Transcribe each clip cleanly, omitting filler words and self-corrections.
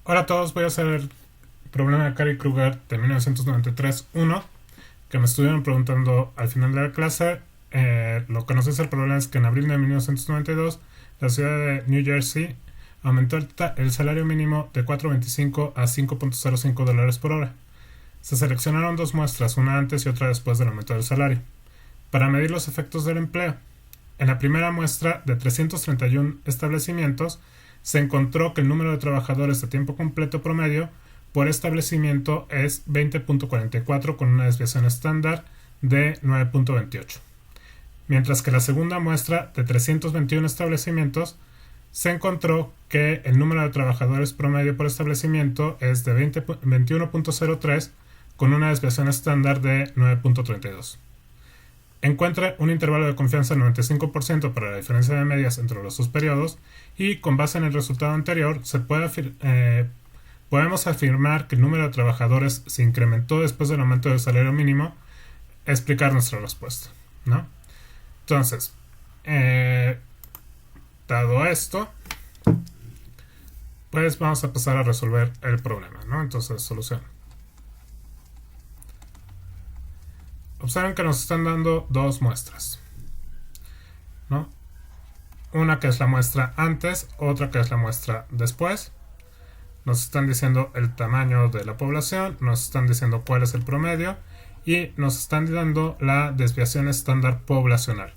Hola a todos, voy a hacer el problema de Cary-Kruger de 1993-1 que me estuvieron preguntando al final de la clase. Lo que nos dice el problema es que en abril de 1992 la ciudad de New Jersey aumentó el salario mínimo de $4.25 a $5.05 por hora. Se seleccionaron dos muestras, una antes y otra después del aumento del salario, para medir los efectos del empleo. En la primera muestra de 331 establecimientos, se encontró que el número de trabajadores de tiempo completo promedio por establecimiento es 20.44 con una desviación estándar de 9.28. Mientras que la segunda muestra de 321 establecimientos se encontró que el número de trabajadores promedio por establecimiento es de 21.03 con una desviación estándar de 9.32. Encuentre un intervalo de confianza del 95% para la diferencia de medias entre los dos periodos y, con base en el resultado anterior, podemos afirmar que el número de trabajadores se incrementó después del aumento del salario mínimo. Explicar nuestra respuesta, ¿no? Entonces, dado esto, pues vamos a pasar a resolver el problema, ¿no? Entonces, solución. Observen que nos están dando dos muestras, ¿no? Una que es la muestra antes, otra que es la muestra después. Nos están diciendo el tamaño de la población, nos están diciendo cuál es el promedio y nos están dando la desviación estándar poblacional,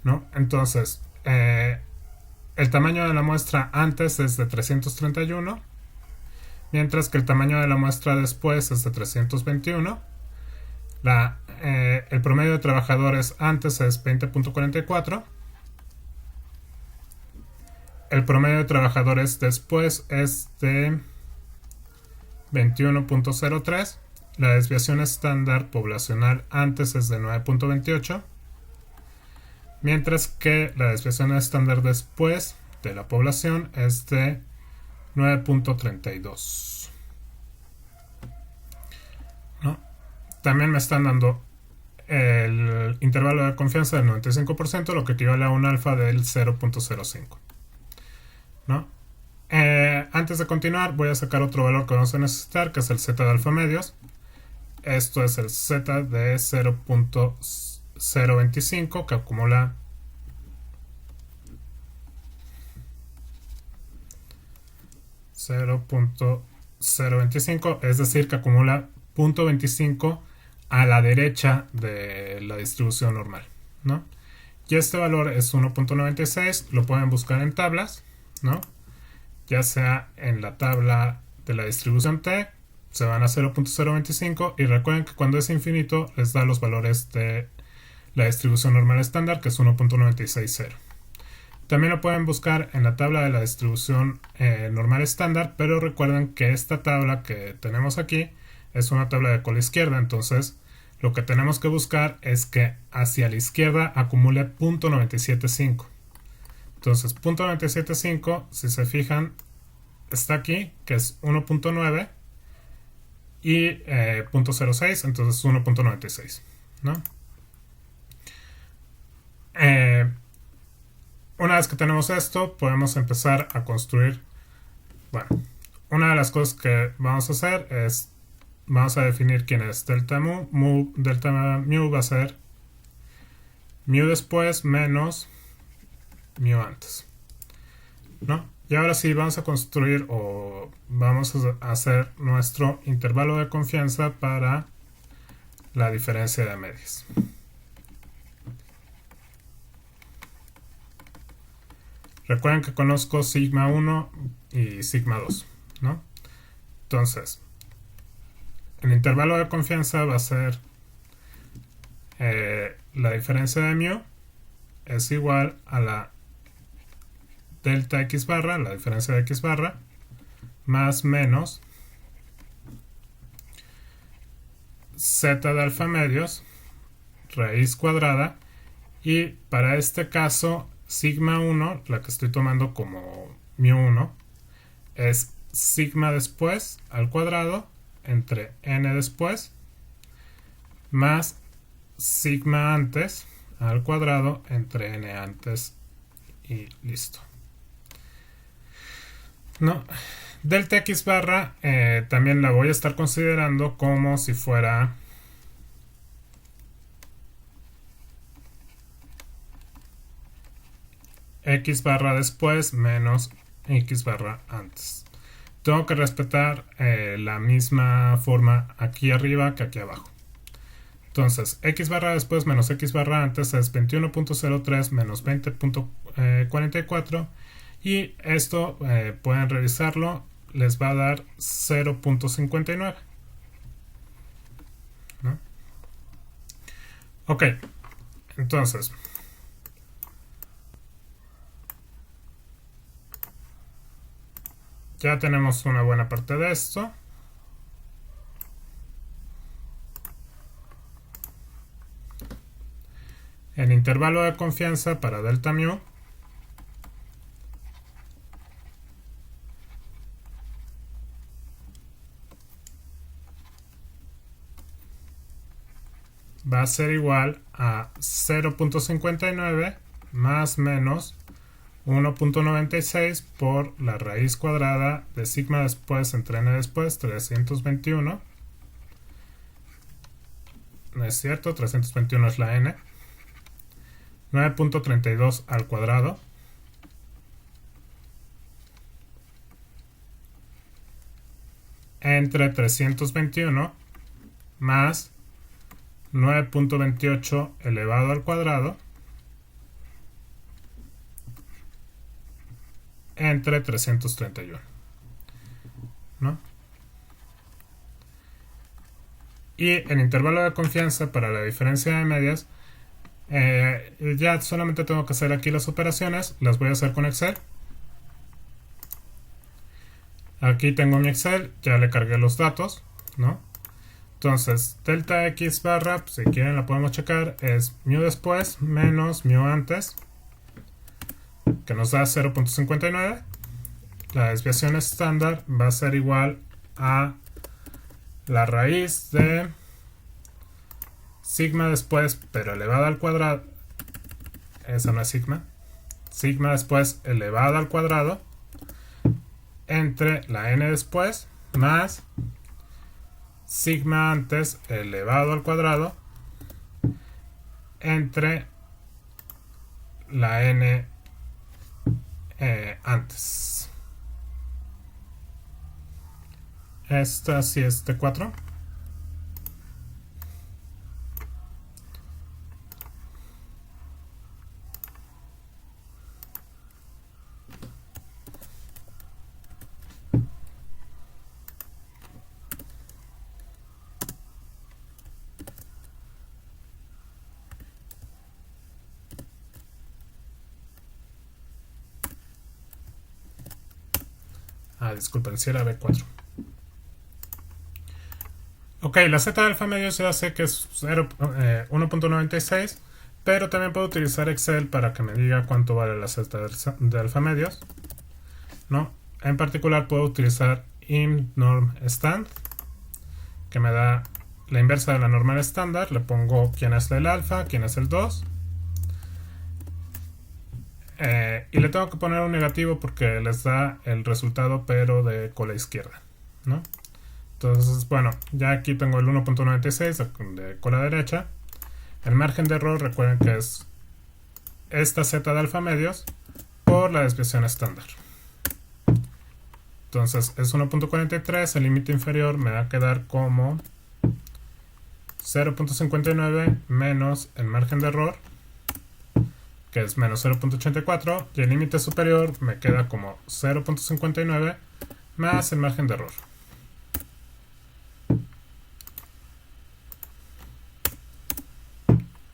¿no? Entonces, el tamaño de la muestra antes es de 331, mientras que el tamaño de la muestra después es de 321. El promedio de trabajadores antes es 20.44. El promedio de trabajadores después es de 21.03. La desviación estándar poblacional antes es de 9.28. Mientras que la desviación estándar después de la población es de 9.32. ¿No? También me están dando el intervalo de confianza del 95%, lo que equivale a un alfa del 0.05. ¿No? Antes de continuar, voy a sacar otro valor que vamos a necesitar, que es el z de alfa medios. Esto es el z de 0.025, que acumula 0.025, es decir, que acumula 0.25 a la derecha de la distribución normal, ¿no? Y este valor es 1.96, lo pueden buscar en tablas, ¿no? Ya sea en la tabla de la distribución T, se van a 0.025 y recuerden que cuando es infinito les da los valores de la distribución normal estándar, que es 1.960. También lo pueden buscar en la tabla de la distribución normal estándar, pero recuerden que esta tabla que tenemos aquí es una tabla de cola izquierda, entonces lo que tenemos que buscar es que hacia la izquierda acumule 0.975. Entonces, 0.975, si se fijan, está aquí, que es 1.9 y 0.06, entonces 1.96, ¿no? Una vez que tenemos esto, podemos empezar a construir. Bueno, una de las cosas que vamos a hacer es, vamos a definir quién es delta mu. Delta mu va a ser mu después menos mu antes, ¿no? Y ahora sí vamos a construir o vamos a hacer nuestro intervalo de confianza para la diferencia de medias. Recuerden que conozco sigma 1 y sigma 2, ¿no? Entonces, el intervalo de confianza va a ser la diferencia de mu es igual a la delta x barra, la diferencia de x barra, más menos z de alfa medios, raíz cuadrada, y para este caso sigma 1, la que estoy tomando como mu1, es sigma después al cuadrado entre n después más sigma antes al cuadrado entre n antes y listo, ¿no? Delta X barra también la voy a estar considerando como si fuera X barra después menos X barra antes. Tengo que respetar la misma forma aquí arriba que aquí abajo. Entonces, X barra después menos X barra antes es 21.03 menos 20.44 y esto pueden revisarlo, les va a dar 0.59, ¿no? Ok, entonces ya tenemos una buena parte de esto. El intervalo de confianza para delta mu va a ser igual a 0.59 más menos 1.96 por la raíz cuadrada de sigma después entre n después 321. No es cierto, 321 es la n. 9.32 al cuadrado entre 321 más 9.28 elevado al cuadrado entre 331, ¿no? Y el intervalo de confianza para la diferencia de medias, ya solamente tengo que hacer aquí las operaciones, las voy a hacer con Excel. Aquí tengo mi Excel, ya le cargué los datos, ¿no? Entonces, delta X barra, pues, si quieren la podemos checar, es mu después menos mu antes, que nos da 0.59. La desviación estándar va a ser igual a la raíz de sigma después, pero elevada al cuadrado. Esa no es sigma. Sigma después elevada al cuadrado entre la n después más sigma antes elevado al cuadrado entre la n antes. Esta sí es de 4. Disculpen, si era B4. Ok, la z de alfa medio ya sé que es 1.96, pero también puedo utilizar Excel para que me diga cuánto vale la z de alfa medios, ¿no? En particular puedo utilizar imnormStand, que me da la inversa de la normal estándar. Le pongo quién es el alfa, quién es el 2. Y le tengo que poner un negativo porque les da el resultado pero de cola izquierda, ¿no? Entonces, bueno, ya aquí tengo el 1.96 de cola derecha. El margen de error, recuerden que es esta z de alfa medios por la desviación estándar. Entonces es 1.43, el límite inferior me va a quedar como 0.59 menos el margen de error, que es menos 0.84, y el límite superior me queda como 0.59 más el margen de error.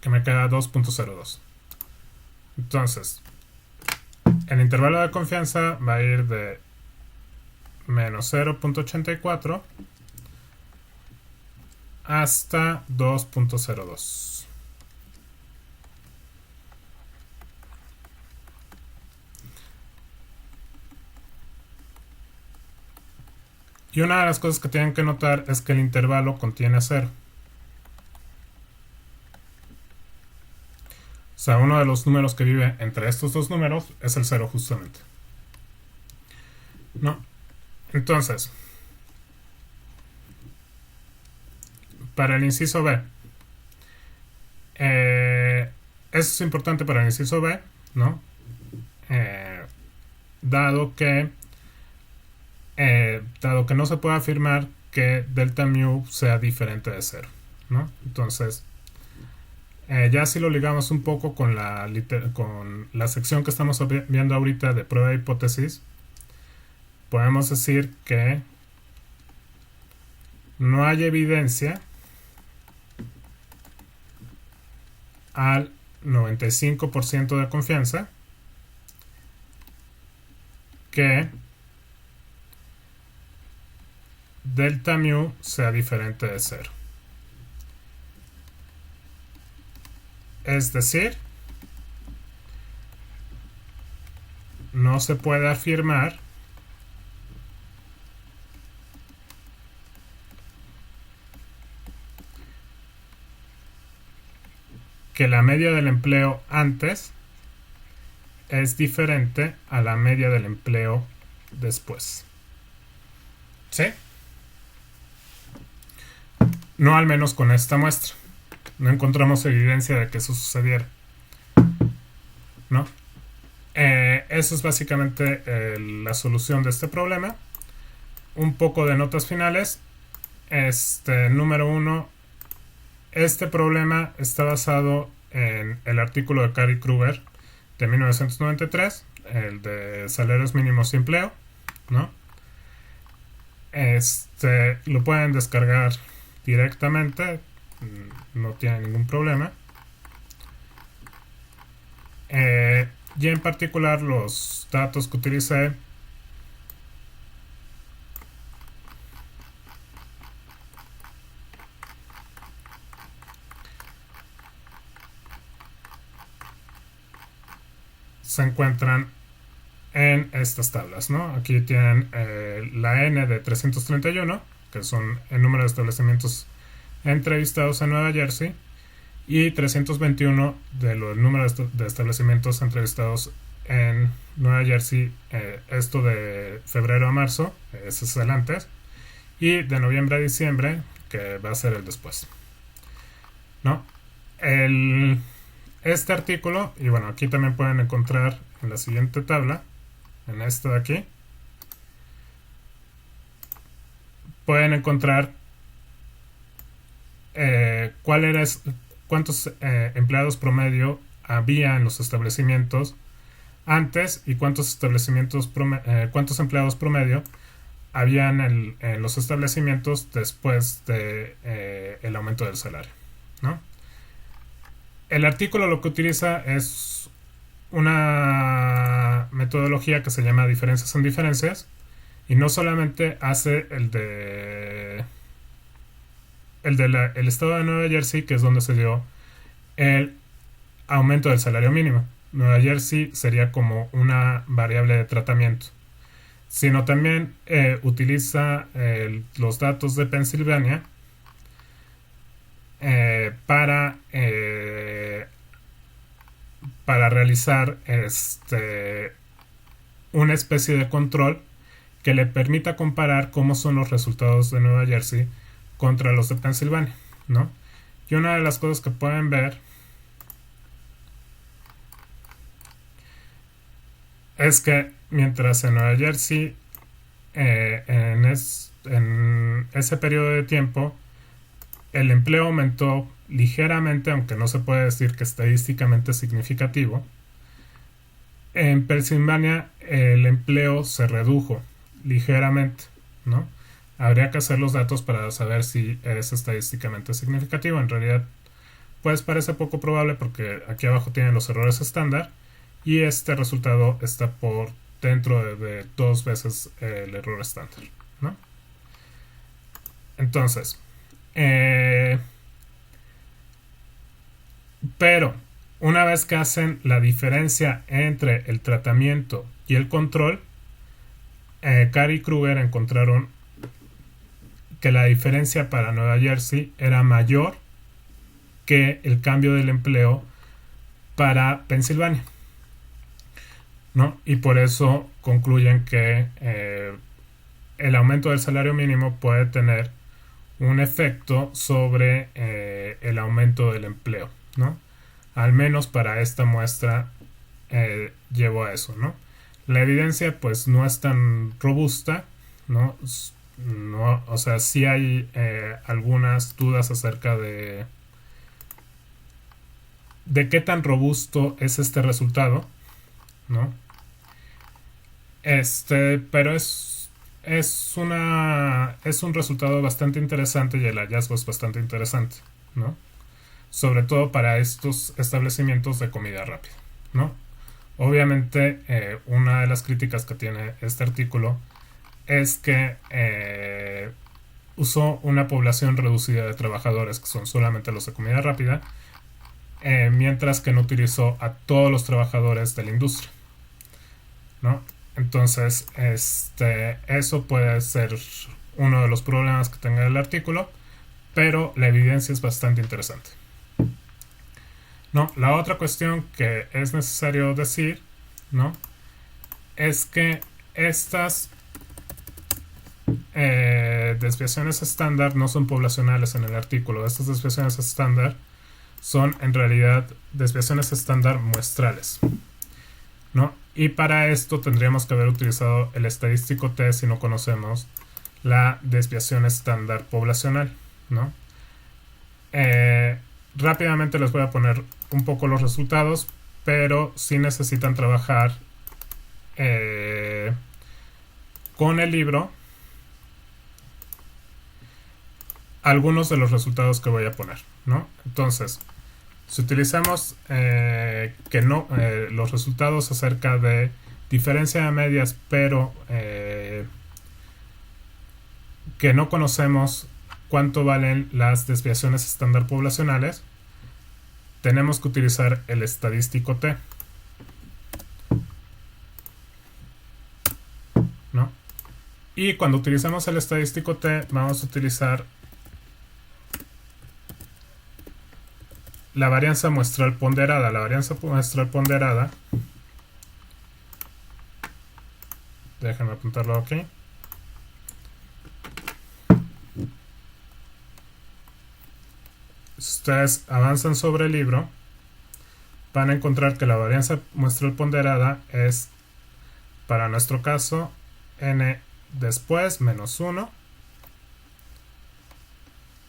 Que me queda 2.02. Entonces, el intervalo de confianza va a ir de menos 0.84 hasta 2.02. Y una de las cosas que tienen que notar es que el intervalo contiene 0. O sea, uno de los números que vive entre estos dos números es el 0 justamente, ¿no? Entonces, para el inciso B, eso es importante para el inciso B, ¿no? Dado que no se puede afirmar que delta mu sea diferente de cero, ¿no? Entonces, ya si lo ligamos un poco con con la sección que estamos viendo ahorita de prueba de hipótesis, podemos decir que no hay evidencia al 95% de confianza que delta mu sea diferente de cero. Es decir, no se puede afirmar que la media del empleo antes es diferente a la media del empleo después. ¿Sí? No, al menos con esta muestra. No encontramos evidencia de que eso sucediera, ¿no? Eso es básicamente la solución de este problema. Un poco de notas finales. Número 1. Este problema está basado en el artículo de Cary Kruger de 1993, el de salarios mínimos y empleo, ¿no? Lo pueden descargar directamente, no tiene ningún problema. Y en particular los datos que utilicé se encuentran en estas tablas, ¿no? Aquí tienen la N de 331, que son el número de establecimientos entrevistados en Nueva Jersey, y 321 del número de establecimientos entrevistados en Nueva Jersey, esto de febrero a marzo, ese es el antes, y de noviembre a diciembre, que va a ser el después, ¿no? Este artículo, y bueno, aquí también pueden encontrar en la siguiente tabla, en esta de aquí, pueden encontrar cuántos empleados promedio había en los establecimientos antes y cuántos empleados promedio habían en los establecimientos después de el aumento del salario, ¿no? El artículo lo que utiliza es una metodología que se llama diferencias en diferencias, y no solamente hace el estado de Nueva Jersey, que es donde se dio el aumento del salario mínimo. Nueva Jersey sería como una variable de tratamiento, sino también utiliza los datos de Pensilvania para realizar una especie de control que le permita comparar cómo son los resultados de Nueva Jersey contra los de Pensilvania, ¿no? Y una de las cosas que pueden ver es que mientras en Nueva Jersey en ese periodo de tiempo el empleo aumentó ligeramente, aunque no se puede decir que estadísticamente significativo, en Pensilvania el empleo se redujo ligeramente, ¿no? Habría que hacer los datos para saber si es estadísticamente significativo. En realidad, pues parece poco probable porque aquí abajo tienen los errores estándar y este resultado está por dentro de 2 veces el error estándar, ¿no? Entonces, pero una vez que hacen la diferencia entre el tratamiento y el control, Cary y Kruger encontraron que la diferencia para Nueva Jersey era mayor que el cambio del empleo para Pensilvania, ¿no? Y por eso concluyen que aumento del salario mínimo puede tener un efecto sobre el aumento del empleo, ¿no? Al menos para esta muestra llevo a eso, ¿no? La evidencia pues no es tan robusta, ¿no? No, o sea, sí hay algunas dudas acerca de qué tan robusto es este resultado, ¿no? Pero es un resultado bastante interesante y el hallazgo es bastante interesante, ¿no? Sobre todo para estos establecimientos de comida rápida, ¿no? Obviamente, una de las críticas que tiene este artículo es que usó una población reducida de trabajadores, que son solamente los de comida rápida, mientras que no utilizó a todos los trabajadores de la industria, ¿no? Entonces, eso puede ser uno de los problemas que tenga el artículo, pero la evidencia es bastante interesante. No, la otra cuestión que es necesario decir, ¿no? Es que estas desviaciones estándar no son poblacionales en el artículo. Estas desviaciones estándar son en realidad desviaciones estándar muestrales, ¿no? Y para esto tendríamos que haber utilizado el estadístico T si no conocemos la desviación estándar poblacional, ¿no? Rápidamente les voy a poner un poco los resultados, pero sí necesitan trabajar con el libro algunos de los resultados que voy a poner, ¿no? Entonces, si utilizamos los resultados acerca de diferencia de medias, pero que no conocemos cuánto valen las desviaciones estándar poblacionales, tenemos que utilizar el estadístico T, ¿no? Y cuando utilizamos el estadístico T, vamos a utilizar la varianza muestral ponderada. La varianza muestral ponderada, déjenme apuntarlo aquí. Si ustedes avanzan sobre el libro, van a encontrar que la varianza muestral ponderada es, para nuestro caso, n después menos 1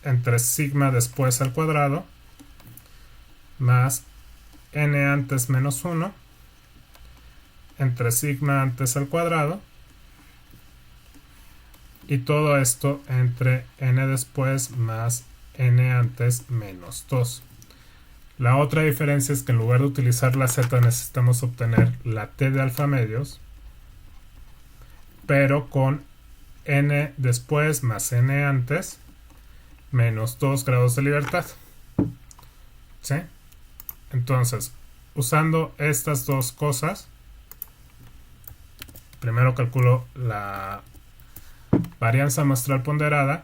entre sigma después al cuadrado más n antes menos 1 entre sigma antes al cuadrado, y todo esto entre n después más n antes menos 2. La otra diferencia es que en lugar de utilizar la z necesitamos obtener la t de alfa medios, pero con n después más n antes menos 2 grados de libertad, ¿sí? Entonces, usando estas dos cosas, primero calculo la varianza muestral ponderada,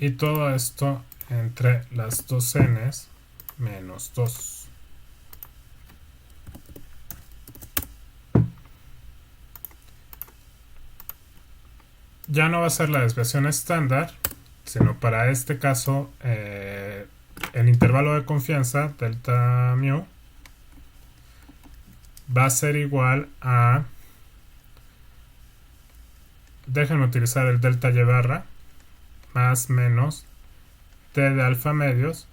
y todo esto entre las dos n's menos 2. Ya no va a ser la desviación estándar, sino para este caso el intervalo de confianza, delta mu, va a ser igual a, déjenme utilizar el delta y barra, más menos t de alfa medios,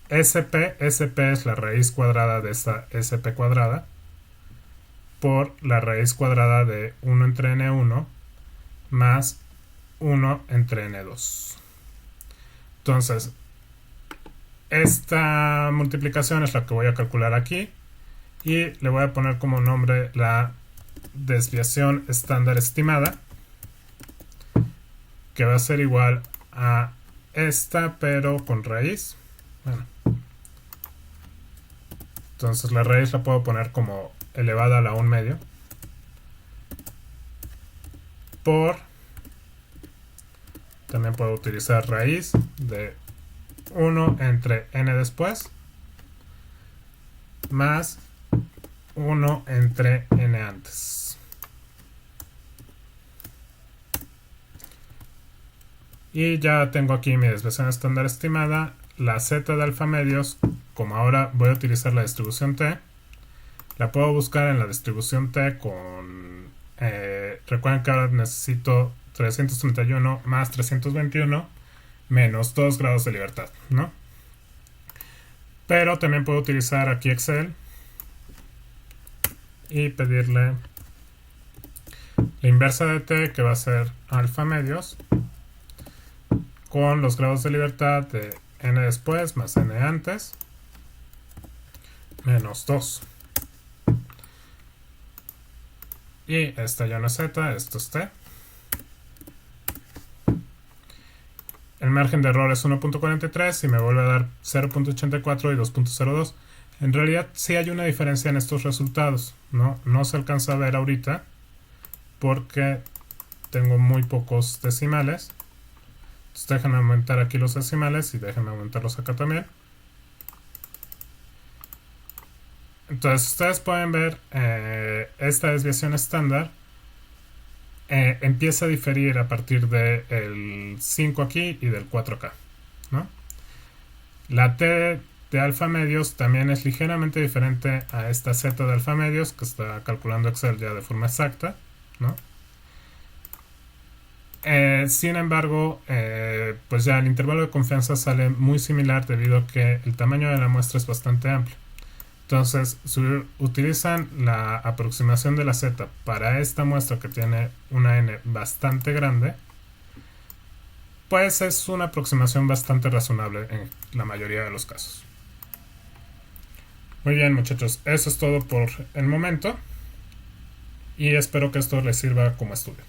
SP es la raíz cuadrada de esta SP cuadrada, por la raíz cuadrada de 1 entre n1 más 1 entre n2. Entonces, esta multiplicación es la que voy a calcular aquí, y le voy a poner como nombre la desviación estándar estimada, que va a ser igual a esta, pero con raíz. Bueno. Entonces la raíz la puedo poner como elevada a la 1 medio. Por... También puedo utilizar raíz de 1 entre n después. Más 1 entre n antes. Y ya tengo aquí mi desviación estándar estimada. La z de alfa medios, como ahora voy a utilizar la distribución t, la puedo buscar en la distribución t con... recuerden que ahora necesito 331 más 321 menos 2 grados de libertad, ¿no? Pero también puedo utilizar aquí Excel y pedirle la inversa de t, que va a ser alfa medios, con los grados de libertad de n después más n antes, menos 2. Y esta ya no es z, esto es t. El margen de error es 1.43 y me vuelve a dar 0.84 y 2.02. En realidad sí hay una diferencia en estos resultados, ¿no? No se alcanza a ver ahorita porque tengo muy pocos decimales. Entonces déjenme aumentar aquí los decimales y déjenme aumentarlos acá también. Entonces ustedes pueden ver esta desviación estándar empieza a diferir a partir del 5 aquí y del 4 acá, ¿no? La t de alfa medios también es ligeramente diferente a esta z de alfa medios que está calculando Excel ya de forma exacta, ¿no? Sin embargo, pues ya el intervalo de confianza sale muy similar debido a que el tamaño de la muestra es bastante amplio. Entonces, si utilizan la aproximación de la z para esta muestra que tiene una n bastante grande, pues es una aproximación bastante razonable en la mayoría de los casos. Muy bien, muchachos, eso es todo por el momento y espero que esto les sirva como estudio.